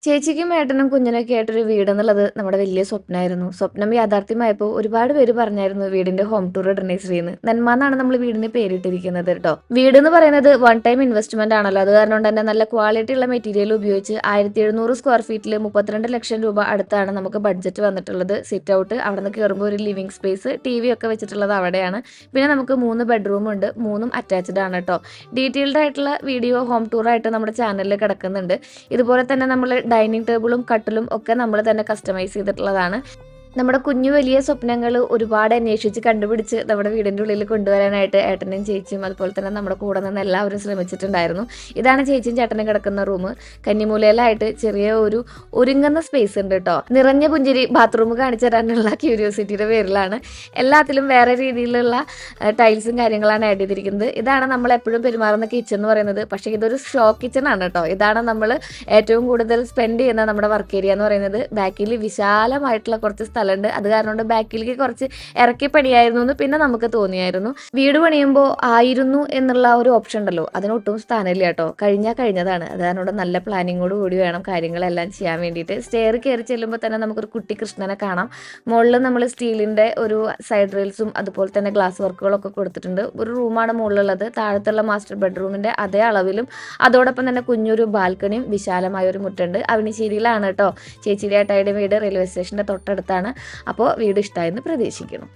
ചേച്ചിക്കും ഏട്ടനും കുഞ്ഞിനൊക്കെ ആയിട്ടൊരു വീടെന്നുള്ളത് നമ്മുടെ വലിയ സ്വപ്നമായിരുന്നു. സ്വപ്നം യാഥാർത്ഥ്യമായപ്പോൾ ഒരുപാട് പേര് പറഞ്ഞായിരുന്നു വീടിന്റെ ഹോം ടൂർ ഇടണേ ശ്രീന്ന്. നെന്മ എന്നാണ് നമ്മൾ വീടിന് പേരിട്ടിരിക്കുന്നത് കേട്ടോ. വീട് എന്ന് പറയുന്നത് വൺ ടൈം ഇൻവെസ്റ്റ്മെന്റ് ആണല്ലോ. അത് കാരണം തന്നെ നല്ല ക്വാളിറ്റി ഉള്ള മെറ്റീരിയൽ ഉപയോഗിച്ച് 1700 സ്ക്വയർ ഫീറ്റിൽ 32 ലക്ഷം രൂപ അടുത്താണ് നമുക്ക് ബഡ്ജറ്റ് വന്നിട്ടുള്ളത്. സിറ്റ് ഔട്ട്, അവിടെ നിന്ന് കയറുമ്പോൾ ഒരു ലിവിംഗ് സ്പേസ്, TV ഒക്കെ വെച്ചിട്ടുള്ളത് അവിടെയാണ്. പിന്നെ നമുക്ക് 3 ബെഡ്റൂം ഉണ്ട്, 3ഉം അറ്റാച്ച്ഡ് ആണ് കേട്ടോ. ഡീറ്റെയിൽഡ് ആയിട്ടുള്ള വീഡിയോ ഹോം ടൂർ ആയിട്ട് നമ്മുടെ ചാനലിൽ കിടക്കുന്നുണ്ട്. ഇതുപോലെ തന്നെ നമ്മൾ ഡൈനിങ് ടേബിളും കട്ടിലും ഒക്കെ നമ്മൾ തന്നെ കസ്റ്റമൈസ് ചെയ്തിട്ടുള്ളതാണ്. നമ്മുടെ കുഞ്ഞു വലിയ സ്വപ്നങ്ങൾ ഒരുപാട് അന്വേഷിച്ച് കണ്ടുപിടിച്ച് നമ്മുടെ വീടിൻ്റെ ഉള്ളിൽ കൊണ്ടുവരാനായിട്ട് ഏട്ടനും ചേച്ചിയും അതുപോലെ തന്നെ നമ്മുടെ കൂടെ നിന്ന് എല്ലാവരും ശ്രമിച്ചിട്ടുണ്ടായിരുന്നു. ഇതാണ് ചേച്ചിയും ചേട്ടനും കിടക്കുന്ന റൂം. കന്നിമൂലയിലായിട്ട് ചെറിയ ഒരു ഒരുങ്ങുന്ന സ്പേസ് ഉണ്ട് കേട്ടോ. നിറഞ്ഞ പുഞ്ചിരി ബാത്റൂം കാണിച്ചു തരാനുള്ള ക്യൂരിയോസിറ്റിയുടെ പേരിലാണ്. എല്ലാത്തിലും വേറെ രീതിയിലുള്ള ടൈൽസും കാര്യങ്ങളാണ് ആഡ് ചെയ്തിരിക്കുന്നത്. ഇതാണ് നമ്മൾ എപ്പോഴും പെരുമാറുന്ന കിച്ചൺ എന്ന് പറയുന്നത്. പക്ഷേ ഇതൊരു ഷോ കിച്ചൺ ആണ് കേട്ടോ. ഇതാണ് നമ്മൾ ഏറ്റവും കൂടുതൽ സ്പെൻഡ് ചെയ്യുന്ന നമ്മുടെ വർക്ക് ഏരിയ എന്ന് പറയുന്നത്. ബാക്കിൽ വിശാലമായിട്ടുള്ള കുറച്ച് സ്ഥലമുണ്ട്. അത് കാരണം കൊണ്ട് ബാക്കിലേക്ക് കുറച്ച് ഇറക്കി പണിയായിരുന്നു എന്ന് പിന്നെ നമുക്ക് തോന്നിയായിരുന്നു. വീട് പണിയുമ്പോൾ ആയിരുന്നു എന്നുള്ള ഒരു ഓപ്ഷൻ ഉണ്ടല്ലോ, അതിനൊട്ടും സ്ഥാനമില്ല കേട്ടോ. കഴിഞ്ഞതാണ്. അത് കാരണം നല്ല പ്ലാനിങ്ങോട് കൂടി വേണം കാര്യങ്ങളെല്ലാം ചെയ്യാൻ വേണ്ടിയിട്ട്. സ്റ്റെയർ കയറി ചെല്ലുമ്പോൾ തന്നെ നമുക്കൊരു കുട്ടി കൃഷ്ണനെ കാണാം. മുകളിൽ നമ്മൾ സ്റ്റീലിൻ്റെ ഒരു സൈഡ് റെയിൽസും അതുപോലെ തന്നെ ഗ്ലാസ് വർക്കുകളൊക്കെ കൊടുത്തിട്ടുണ്ട്. ഒരു റൂമാണ് മുകളിലുള്ളത്. താഴത്തുള്ള മാസ്റ്റർ ബെഡ്റൂമിൻ്റെ അതേ അളവിലും അതോടൊപ്പം തന്നെ കുഞ്ഞൊരു ബാൽക്കണിയും വിശാലമായ ഒരു മുറ്റുണ്ട്. അവനിശ്ശേരിയിലാണ് കേട്ടോ ചേച്ചിയുടെ ഏട്ടായിയുടെ വീട്. റെയിൽവേ സ്റ്റേഷൻ്റെ തൊട്ടടുത്താണ്. അപ്പോൾ വീട് ഇഷ്ടമായെന്ന് പ്രതീക്ഷിക്കുന്നു.